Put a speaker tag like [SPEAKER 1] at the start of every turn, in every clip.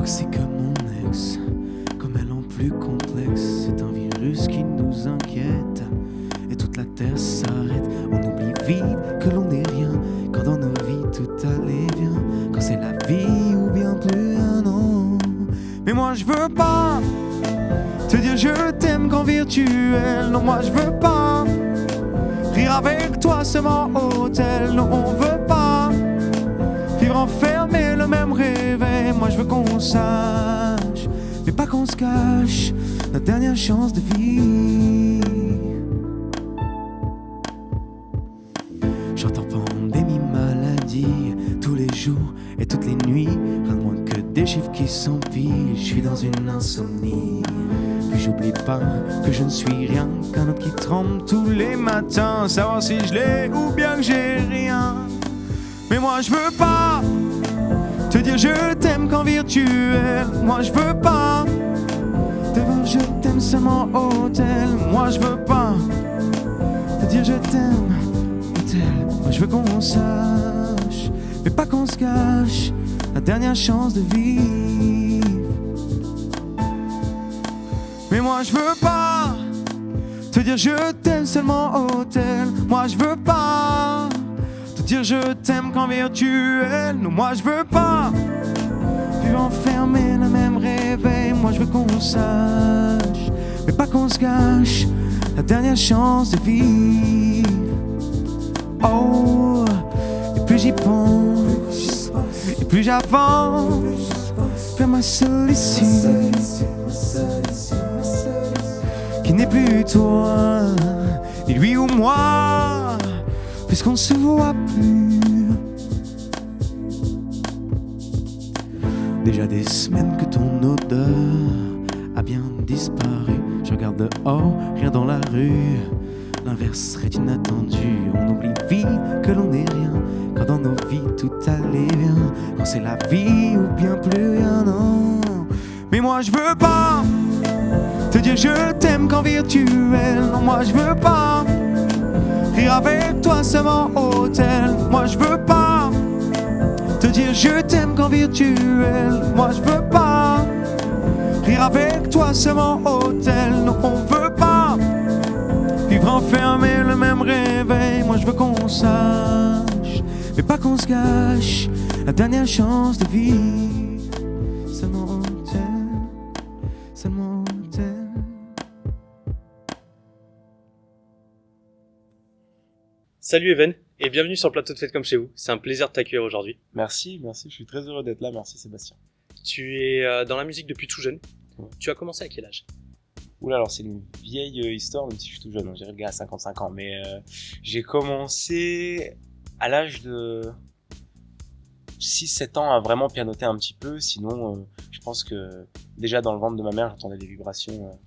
[SPEAKER 1] Toxique comme mon ex, comme elle en plus complexe. C'est un virus qui nous inquiète et toute la terre s'arrête. On oublie vite que l'on n'est rien quand dans nos vies tout allait bien. Quand c'est la vie ou bien plus un an. Mais moi je veux pas te dire je t'aime qu'en virtuel. Non, moi je veux pas rire avec toi seulement au hôtel. Non, on veut pas vivre enfermé le même réveil. Moi je veux qu'on sache, mais pas qu'on se cache, notre dernière chance de vie. J'entends pandémie, maladie, tous les jours et toutes les nuits. Rien de moins que des chiffres qui s'empilent. Je suis dans une insomnie. Puis j'oublie pas que je ne suis rien qu'un autre qui tremble tous les matins. Savoir si je l'ai ou bien que j'ai rien. Mais moi je veux pas te dire je t'aime qu'en virtuel. Moi je veux pas te dire je t'aime seulement au hôtel. Moi je veux pas te dire je t'aime hôtel. Moi je veux qu'on sache, mais pas qu'on se cache, la dernière chance de vivre. Mais moi je veux pas te dire je t'aime seulement au hôtel. Moi je veux pas te dire je t'aime qu'en virtuel. Non, moi je veux pas vivre enfermé le même réveil. Moi je veux qu'on sache, mais pas qu'on se cache, la dernière chance de vivre. Oh, et plus j'y pense, et plus j'avance vers ma solitude, qui n'est plus toi, ni lui ou moi, puisqu'on ne se voit plus. Déjà des semaines que ton odeur a bien disparu. Je regarde dehors, rien dans la rue. L'inverse serait inattendu. On oublie vite que l'on n'est rien quand dans nos vies tout allait bien. Quand c'est la vie ou bien plus rien, non. Mais moi je veux pas te dire je t'aime qu'en virtuel. Non, moi je veux pas rire avec toi seulement au hôtel. Moi je veux pas te dire je t'aime qu'en virtuel. Moi je veux pas rire avec toi seulement au hôtel. Non, on veut pas vivre enfermé le même réveil. Moi je veux qu'on sache, mais pas qu'on se cache, la dernière chance de vie. Seulement hôtel, seulement hôtel.
[SPEAKER 2] Salut Even, et bienvenue sur le plateau de Fête comme chez vous. C'est un plaisir de t'accueillir aujourd'hui.
[SPEAKER 3] Merci, je suis très heureux d'être là, merci Sébastien.
[SPEAKER 2] Tu es dans la musique depuis tout jeune.
[SPEAKER 3] Ouais.
[SPEAKER 2] Tu as commencé à quel âge?
[SPEAKER 3] Oula, alors c'est une vieille histoire, même si je suis tout jeune, on dirait le gars à 55 ans, mais j'ai commencé à l'âge de 6-7 ans à vraiment pianoter un petit peu, sinon je pense que déjà dans le ventre de ma mère j'entendais des vibrations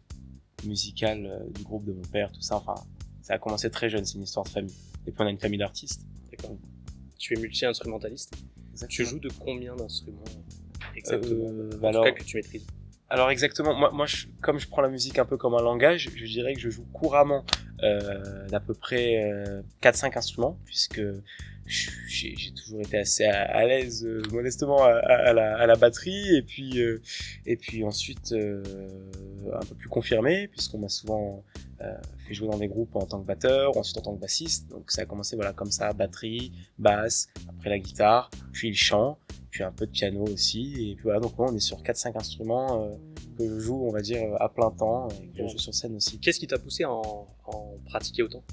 [SPEAKER 3] musicales du groupe de mon père, tout ça, enfin ça a commencé très jeune, c'est une histoire de famille. Et puis on a une famille d'artistes.
[SPEAKER 2] D'accord. Tu es multi-instrumentaliste.
[SPEAKER 3] Exactement.
[SPEAKER 2] Tu joues de combien d'instruments exactement en
[SPEAKER 3] alors,
[SPEAKER 2] tout cas que tu maîtrises?
[SPEAKER 3] Alors exactement, moi comme je prends la musique un peu comme un langage, je dirais que je joue couramment d'à peu près 4-5 instruments, puisque j'ai toujours été assez à l'aise modestement à la batterie, et puis ensuite un peu plus confirmé, puisqu'on m'a souvent fait jouer dans des groupes en tant que batteur, ensuite en tant que bassiste, donc ça a commencé voilà comme ça, batterie, basse, après la guitare, puis le chant, puis un peu de piano aussi, et puis voilà, donc on est sur 4-5 instruments que je joue, on va dire, à plein temps, et que je joue sur scène aussi.
[SPEAKER 2] Qu'est-ce qui t'a poussé à en pratiquer autant?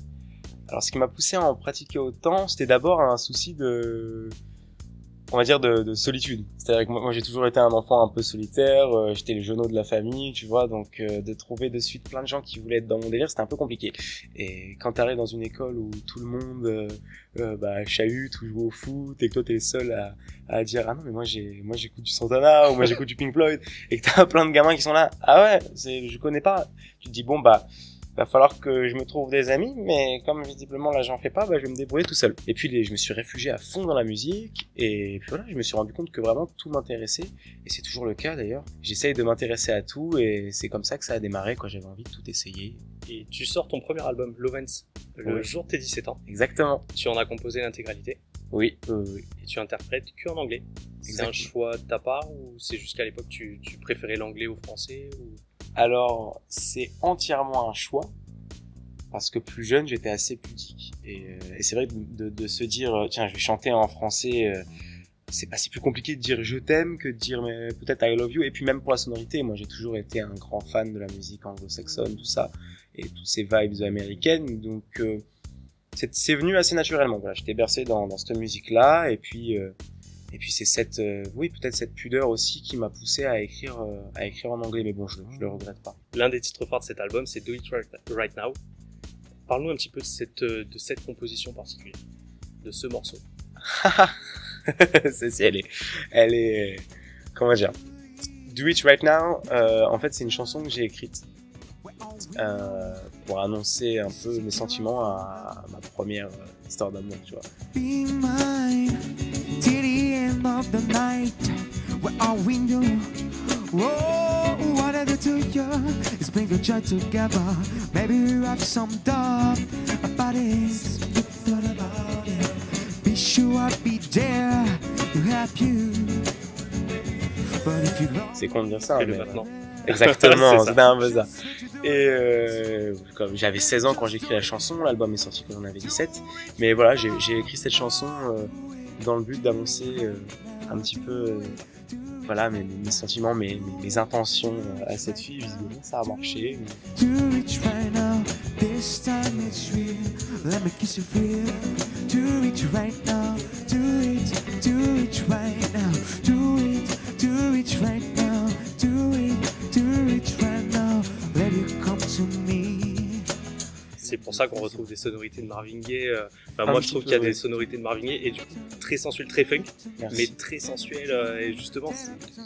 [SPEAKER 3] Alors ce qui m'a poussé à en pratiquer autant, c'était d'abord un souci de, on va dire, de solitude. C'est-à-dire que moi j'ai toujours été un enfant un peu solitaire, j'étais le jeuneau de la famille, tu vois, donc de trouver de suite plein de gens qui voulaient être dans mon délire, c'était un peu compliqué. Et quand t'arrives dans une école où tout le monde chahute ou joue au foot, et que toi t'es le seul à dire ah non mais moi j'écoute du Santana ou moi j'écoute du Pink Floyd, et que t'as plein de gamins qui sont là, ah ouais, je connais pas, tu te dis bon bah va falloir que je me trouve des amis, mais comme visiblement là j'en fais pas, je vais me débrouiller tout seul. Et puis je me suis réfugié à fond dans la musique, et puis voilà, je me suis rendu compte que vraiment tout m'intéressait, et c'est toujours le cas d'ailleurs. J'essaye de m'intéresser à tout, et c'est comme ça que ça a démarré, quand j'avais envie de tout essayer.
[SPEAKER 2] Et tu sors ton premier album, Lovens, le jour de tes 17 ans.
[SPEAKER 3] Exactement.
[SPEAKER 2] Tu en as composé l'intégralité.
[SPEAKER 3] Oui.
[SPEAKER 2] Et tu interprètes que en anglais. C'est un
[SPEAKER 3] Exactement.
[SPEAKER 2] choix de ta part ou c'est juste qu'à l'époque tu préférais l'anglais au français ou...
[SPEAKER 3] Alors, c'est entièrement un choix, parce que plus jeune, j'étais assez pudique. Et c'est vrai de se dire, tiens, je vais chanter en français, c'est plus compliqué de dire je t'aime que de dire mais peut-être I love you. Et puis même pour la sonorité, moi j'ai toujours été un grand fan de la musique anglo-saxonne, tout ça, et toutes ces vibes américaines. Donc c'est venu assez naturellement. Voilà, j'étais bercé dans cette musique-là, et puis c'est peut-être cette pudeur aussi qui m'a poussé à écrire en anglais. Mais bon, je le regrette pas.
[SPEAKER 2] L'un des titres phares de cet album, c'est Do It Right Now. Parle-nous un petit peu de cette composition particulière, de ce morceau.
[SPEAKER 3] Elle est, comment dire, Do It Right Now, en fait c'est une chanson que j'ai écrite pour annoncer un peu mes sentiments à ma première histoire d'amour, tu vois.
[SPEAKER 1] Be mine till the end of the night. Where are we new? Oh, what I do to you is bring your joy together. Maybe you have some doubt about it. What about it? Be sure I'll be there to help you. But if you love
[SPEAKER 3] C'est con de dire ça,
[SPEAKER 2] Fais-le
[SPEAKER 3] mais
[SPEAKER 2] maintenant.
[SPEAKER 3] exactement,
[SPEAKER 2] C'est ça.
[SPEAKER 3] c'était un peu ça. Et comme j'avais 16 ans quand j'ai écrit la chanson, l'album est sorti quand j'en avais 17. Mais voilà, j'ai écrit cette chanson dans le but d'annoncer un petit peu voilà, mes sentiments, mes intentions à cette fille. Visiblement, ça a marché.
[SPEAKER 1] do it right now. This time it's real. Let me kiss you real. Do it right now. Do it right now. Do it right now. Do it right now. Let it come to me.
[SPEAKER 2] C'est pour ça qu'on retrouve des sonorités de Marvin Gaye.
[SPEAKER 3] Un
[SPEAKER 2] Moi, je
[SPEAKER 3] petit
[SPEAKER 2] trouve
[SPEAKER 3] peu,
[SPEAKER 2] qu'il y a
[SPEAKER 3] ouais.
[SPEAKER 2] des sonorités de Marvin Gaye et du coup très sensuel, très funk,
[SPEAKER 3] Merci.
[SPEAKER 2] mais très sensuel. Et justement,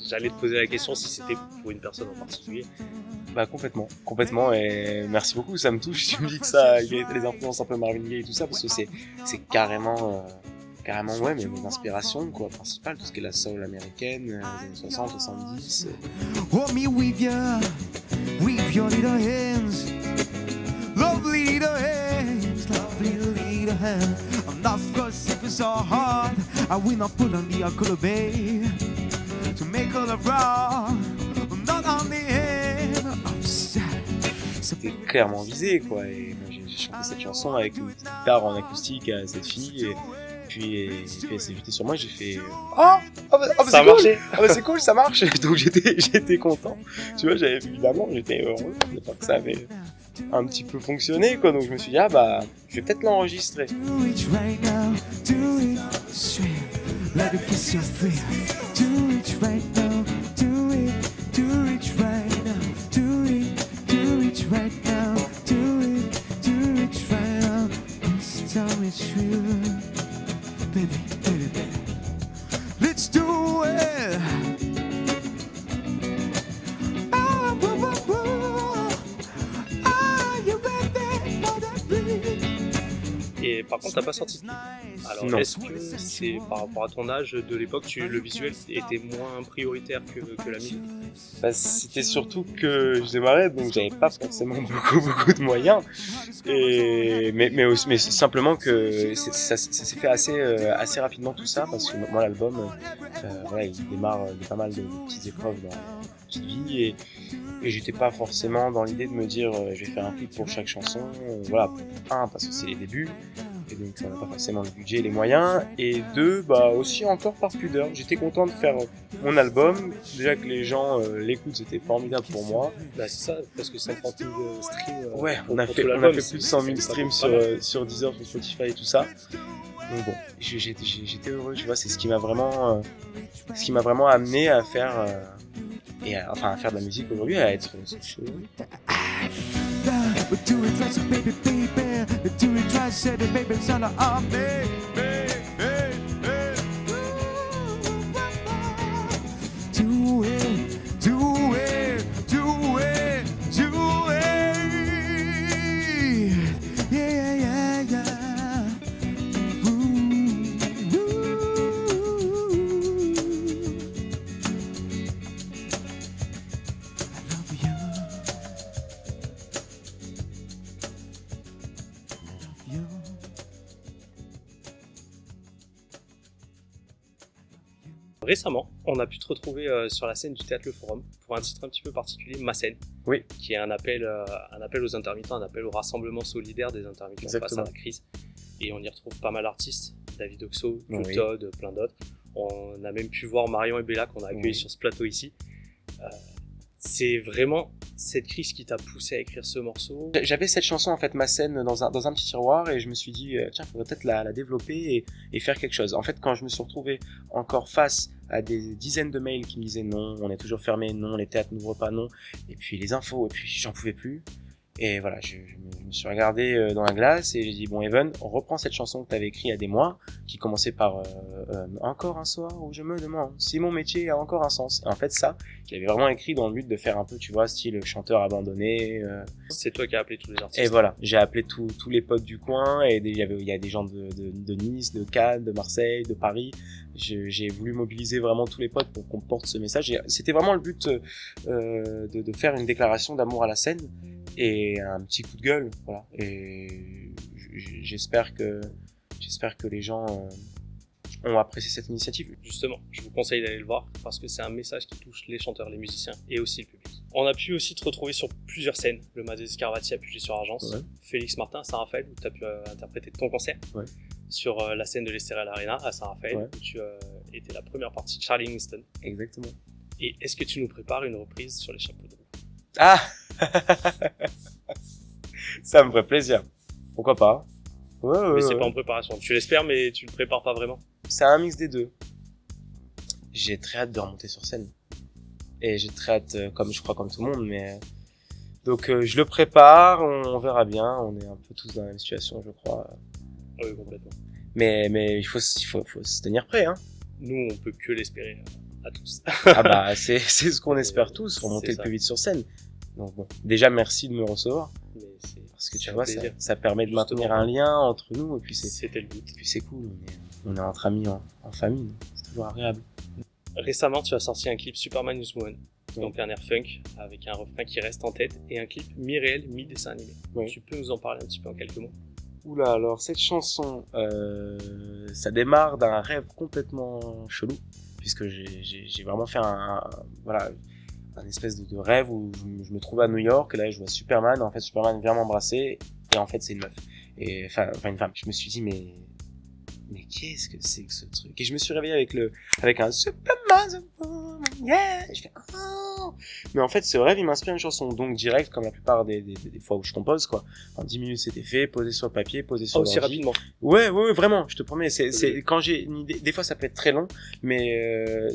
[SPEAKER 2] j'allais te poser la question si c'était pour une personne en particulier.
[SPEAKER 3] Bah complètement, et merci beaucoup, ça me touche. Tu me dis que ça, il y a les influences un peu Marvin Gaye et tout ça, parce que c'est carrément ouais, mais mes inspirations quoi, principales, tout ce qui est la soul américaine, les années 60, 70.
[SPEAKER 1] Hold me with your little hands. Lovely little hands, lovely little hands. I'm not gossiping so hard. I will not put on the alcohol, babe, to make all the wrong. I'm not on the end of sad.
[SPEAKER 3] C'était clairement visé quoi, et moi j'ai chanté cette chanson avec une petite guitare en acoustique à cette fille, et puis elle s'est jetée sur moi, j'ai fait bah,
[SPEAKER 2] Ça a
[SPEAKER 3] c'est cool.
[SPEAKER 2] marché.
[SPEAKER 3] Ah bah c'est cool, ça marche. Donc j'étais content. Tu vois, évidemment, j'étais heureux de voir que ça avait un petit peu fonctionné quoi. Donc je me suis dit bah je vais peut-être l'enregistrer.
[SPEAKER 1] Do it right now, do it straight. Let me kiss your feet. Do it right now, do it right now, do it right now, do it right now. This time it's real, baby, baby, baby. Let's do it. Ah, woo, woo, woo. Are you ready for that beat?
[SPEAKER 2] Et par contre, t'as pas sorti de clip. Alors,
[SPEAKER 3] Non.
[SPEAKER 2] est-ce que c'est par rapport à ton âge de l'époque, le visuel était moins prioritaire que la musique?
[SPEAKER 3] Bah, c'était surtout que je démarrais, donc j'avais pas forcément beaucoup de moyens. Mais simplement que ça s'est fait assez rapidement tout ça, parce que moi l'album, voilà, il démarre de pas mal de petites épreuves dans ma petite vie, et j'étais pas forcément dans l'idée de me dire je vais faire un clip pour chaque chanson. Voilà, parce que c'est les débuts, et donc on n'a pas forcément le budget, les moyens, et deux, bah aussi encore par pudeur. J'étais content de faire mon album, déjà que les gens l'écoutent, c'était formidable pour moi.
[SPEAKER 2] Bah, c'est ça, parce que 50 000 streams.
[SPEAKER 3] Ouais,
[SPEAKER 2] pour
[SPEAKER 3] on a
[SPEAKER 2] tout
[SPEAKER 3] fait
[SPEAKER 2] l'album,
[SPEAKER 3] plus de 100 000
[SPEAKER 2] c'est
[SPEAKER 3] streams
[SPEAKER 2] pas mal.
[SPEAKER 3] sur Deezer, sur Spotify et tout ça. Donc bon, j'étais heureux, tu vois, c'est ce qui m'a vraiment amené à faire à faire de la musique aujourd'hui, à être ce que je suis aujourd'hui.
[SPEAKER 1] But do it right, so baby, baby. But do it right, say the baby, it's on the arm, baby. Do it, do it, do it, do it. Yeah, yeah, yeah. Ooh, ooh. I love you. You.
[SPEAKER 2] Récemment, on a pu te retrouver sur la scène du Théâtre Le Forum pour un titre un petit peu particulier, Ma scène,
[SPEAKER 3] Oui.
[SPEAKER 2] qui est un appel aux intermittents, un appel au rassemblement solidaire des intermittents
[SPEAKER 3] Exactement.
[SPEAKER 2] face à la crise. Et on y retrouve pas mal d'artistes, David Oxo, Joe
[SPEAKER 3] Oui.
[SPEAKER 2] Todd, plein d'autres. On a même pu voir Marion et Bella qu'on a accueillis
[SPEAKER 3] Oui.
[SPEAKER 2] sur ce plateau ici. C'est vraiment cette crise qui t'a poussé à écrire ce morceau.
[SPEAKER 3] J'avais cette chanson, en fait, Ma scène, dans un petit tiroir, et je me suis dit, tiens, faudrait peut-être la développer et faire quelque chose. En fait, quand je me suis retrouvé encore face à des dizaines de mails qui me disaient non, on est toujours fermé, non, les théâtres n'ouvrent pas, non, et puis les infos, et puis j'en pouvais plus. Et voilà, je me suis regardé dans la glace et j'ai dit, bon, Evan, on reprend cette chanson que tu avais écrite il y a des mois, qui commençait par encore un soir où je me demande si mon métier a encore un sens. Et en fait, ça, je l'avais vraiment écrit dans le but de faire un peu, tu vois, style chanteur abandonné.
[SPEAKER 2] C'est toi qui as appelé tous les artistes.
[SPEAKER 3] Et voilà, j'ai appelé tous les potes du coin, et il y a des gens de Nice, de Cannes, de Marseille, de Paris. J'ai voulu mobiliser vraiment tous les potes pour qu'on porte ce message. Et c'était vraiment le but de faire une déclaration d'amour à la scène et un petit coup de gueule, voilà. Et j'espère que les gens ont apprécié cette initiative.
[SPEAKER 2] Justement, je vous conseille d'aller le voir parce que c'est un message qui touche les chanteurs, les musiciens et aussi le public. On a pu aussi te retrouver sur plusieurs scènes. Le Mas des Scarvati à Puget sur Argence,
[SPEAKER 3] Ouais.
[SPEAKER 2] Félix Martin à Saint-Raphaël où tu as pu interpréter ton concert.
[SPEAKER 3] Ouais.
[SPEAKER 2] Sur la scène de l'Estérel Arena à Saint-Raphaël
[SPEAKER 3] Ouais.
[SPEAKER 2] où tu étais la première partie de Charlie Winston.
[SPEAKER 3] Exactement.
[SPEAKER 2] Et est-ce que tu nous prépares une reprise sur les chapeaux de roue?
[SPEAKER 3] Ah ça me ferait plaisir. Pourquoi pas?
[SPEAKER 2] Mais c'est pas en préparation. Tu l'espères mais tu le prépares pas vraiment.
[SPEAKER 3] C'est un mix des deux. J'ai très hâte de remonter sur scène. Et j'ai très hâte, comme je crois comme tout le monde, mais... Donc je le prépare, on verra bien, on est un peu tous dans la même situation, je crois.
[SPEAKER 2] Oui, complètement.
[SPEAKER 3] Mais il faut se tenir prêt, hein.
[SPEAKER 2] Nous, on peut que l'espérer à tous.
[SPEAKER 3] Ah bah, c'est ce qu'on espère tous, remonter
[SPEAKER 2] c'est
[SPEAKER 3] le
[SPEAKER 2] ça.
[SPEAKER 3] plus vite sur scène. Donc bon, déjà merci de me recevoir,
[SPEAKER 2] Mais
[SPEAKER 3] parce que
[SPEAKER 2] c'est
[SPEAKER 3] tu
[SPEAKER 2] un
[SPEAKER 3] vois,
[SPEAKER 2] plaisir.
[SPEAKER 3] ça permet de
[SPEAKER 2] Justement.
[SPEAKER 3] maintenir un lien entre nous, et puis
[SPEAKER 2] C'était le but.
[SPEAKER 3] c'est cool, on est entre amis en famille, donc c'est toujours agréable.
[SPEAKER 2] Récemment, tu as sorti un clip Superman is Woman, donc un air funk avec un refrain qui reste en tête et un clip mi-réel, mi-dessin animé.
[SPEAKER 3] Oui.
[SPEAKER 2] Tu peux nous en parler un petit peu en quelques mots?
[SPEAKER 3] Oula, alors cette chanson, ça démarre d'un rêve complètement chelou, puisque j'ai vraiment fait voilà, un espèce de rêve où je me trouve à New York, et là je vois Superman, en fait Superman vient m'embrasser, et en fait c'est une meuf, et enfin une femme. Je me suis dit mais qu'est-ce que c'est que ce truc? Et je me suis réveillé avec un Superman, yeah! Et je fais oh! Mais en fait, ce rêve, il m'inspire une chanson, donc direct, comme la plupart des fois où je compose, quoi. En 10 minutes, c'était fait, posé sur le papier, posé sur
[SPEAKER 2] Aussi
[SPEAKER 3] l'ordi.
[SPEAKER 2] rapidement.
[SPEAKER 3] Ouais, vraiment, je te promets, c'est quand j'ai une idée, des fois ça peut être très long, mais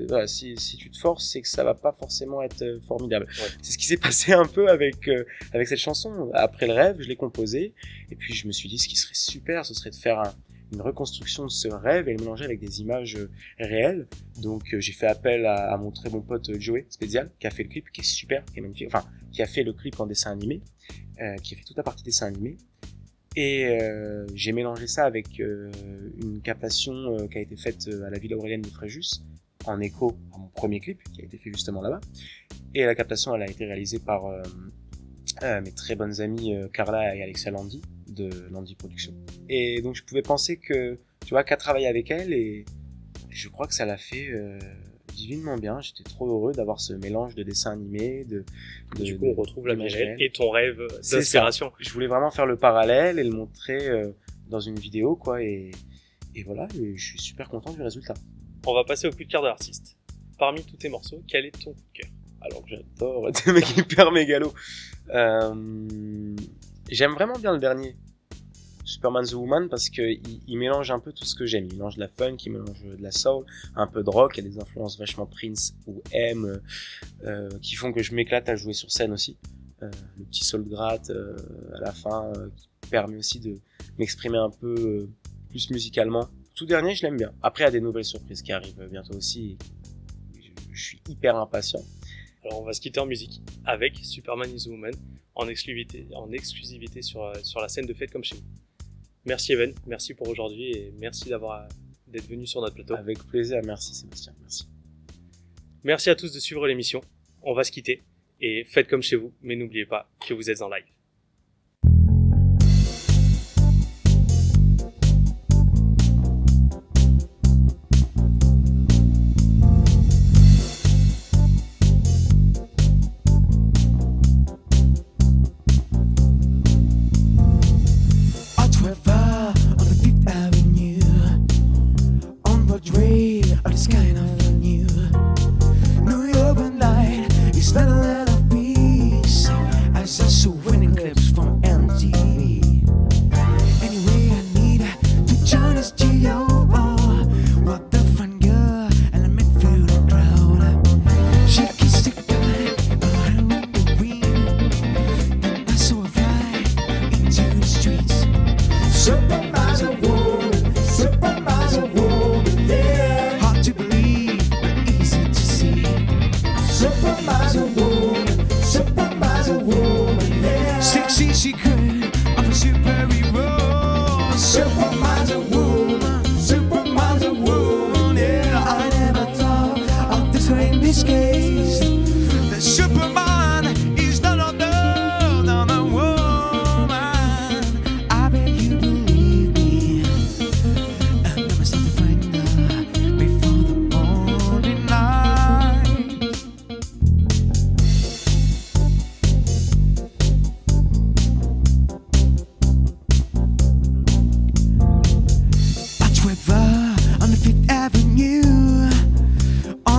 [SPEAKER 3] voilà, si tu te forces, c'est que ça va pas forcément être formidable.
[SPEAKER 2] Ouais.
[SPEAKER 3] C'est ce qui s'est passé un peu avec cette chanson. Après le rêve, je l'ai composée, et puis je me suis dit, ce qui serait super, ce serait de faire une reconstruction de ce rêve et le mélanger avec des images réelles. Donc j'ai fait appel à mon très bon pote Joey Spézial, qui a fait le clip, qui est super, qui est magnifique, enfin qui a fait le clip en dessin animé, qui a fait toute la partie dessin animé. Et j'ai mélangé ça avec une captation qui a été faite à la Villa Aurélienne de Fréjus, en écho à mon premier clip, qui a été fait justement là-bas. Et la captation, elle a été réalisée par mes très bonnes amies Carla et Alexia Landi, de Landi Productions. Et donc je pouvais penser que, tu vois, qu'à travailler avec elle, et je crois que ça l'a fait divinement bien. J'étais trop heureux d'avoir ce mélange de dessin animé,
[SPEAKER 2] Du coup, on retrouve la vie
[SPEAKER 3] d'images
[SPEAKER 2] réelle
[SPEAKER 3] réelles.
[SPEAKER 2] et ton rêve
[SPEAKER 3] C'est
[SPEAKER 2] d'inspiration.
[SPEAKER 3] Je voulais vraiment faire le parallèle et le montrer dans une vidéo, quoi, et voilà, et je suis super content du résultat.
[SPEAKER 2] On va passer au coup de cœur de l'artiste. Parmi tous tes morceaux, quel est ton coup de cœur?
[SPEAKER 3] Alors que j'adore des mecs hyper mégalos. J'aime vraiment bien le dernier, Superman the Woman, parce que il mélange un peu tout ce que j'aime. Il mélange de la funk, il mélange de la soul, un peu de rock, il y a des influences vachement Prince ou M qui font que je m'éclate à jouer sur scène aussi. Le petit soul gratte à la fin qui permet aussi de m'exprimer un peu plus musicalement. Tout dernier, je l'aime bien. Après, il y a des nouvelles surprises qui arrivent bientôt aussi. Je suis hyper impatient.
[SPEAKER 2] Alors, on va se quitter en musique avec Superman is Woman en exclusivité sur la scène de Fête comme chez vous. Merci Evan, merci pour aujourd'hui et merci d'être venu sur notre plateau.
[SPEAKER 3] Avec plaisir, merci Sébastien, merci.
[SPEAKER 2] Merci à tous de suivre l'émission. On va se quitter et faites comme chez vous, mais n'oubliez pas que vous êtes en live.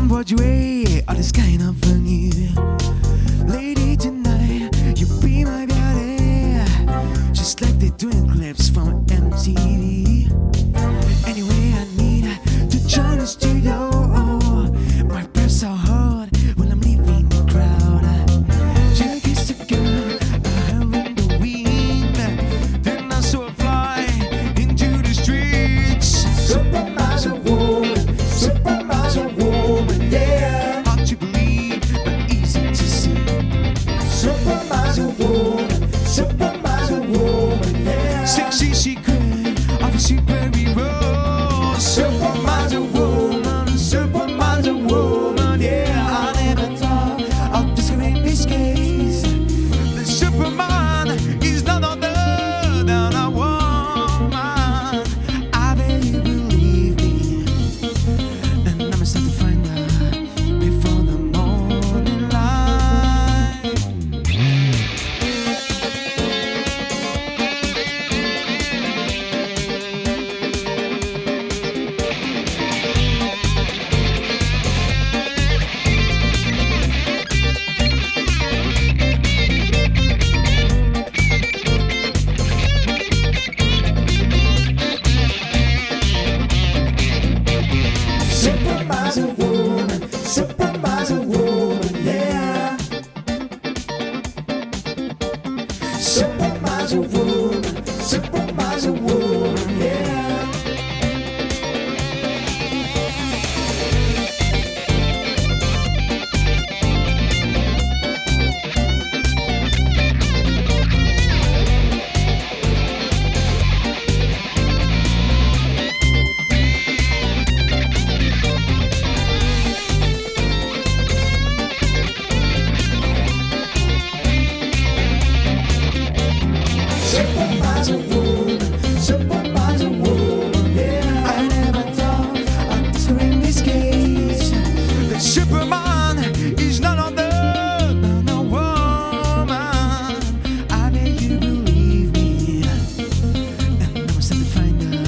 [SPEAKER 1] on Broadway, all this kind of venue. Lady, tonight, you be my beauty, just like they do in clips from MTV. Anyway, I need to join the studio. My breath's so hard when I'm leaving the crowd. She kissed a girl, her in the wind. Then I saw her fly into the streets. Supermarket woman, supermarket woman, yeah. Hard to believe, but easy to see. Supermarket woman, yeah. Sexy secret of a superhero. Supermarket woman, yeah. I never thought of discovering this case. The Superman is none other than a woman. I bet you believe me, and I'm start to find her before the morning light. Supermarket woman, yeah. Supermarket woman, yeah. Supermarket woman, yeah. I never thought of discovering this case. The Superman is none other than a woman. I bet you believe me, and I was set to find her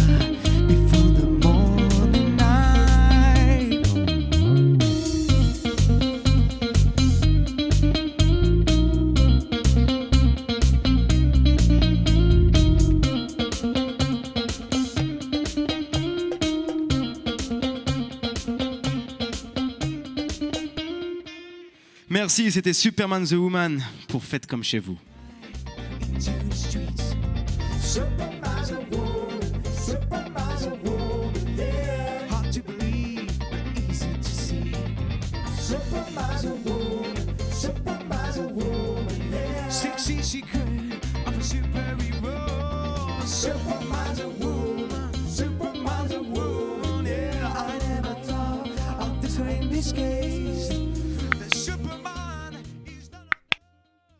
[SPEAKER 1] before the morning light. Merci, c'était Superman the Woman pour Faites comme chez vous. Sexy secret of a superhero. Superman the woman, yeah. I never thought of this way in this case.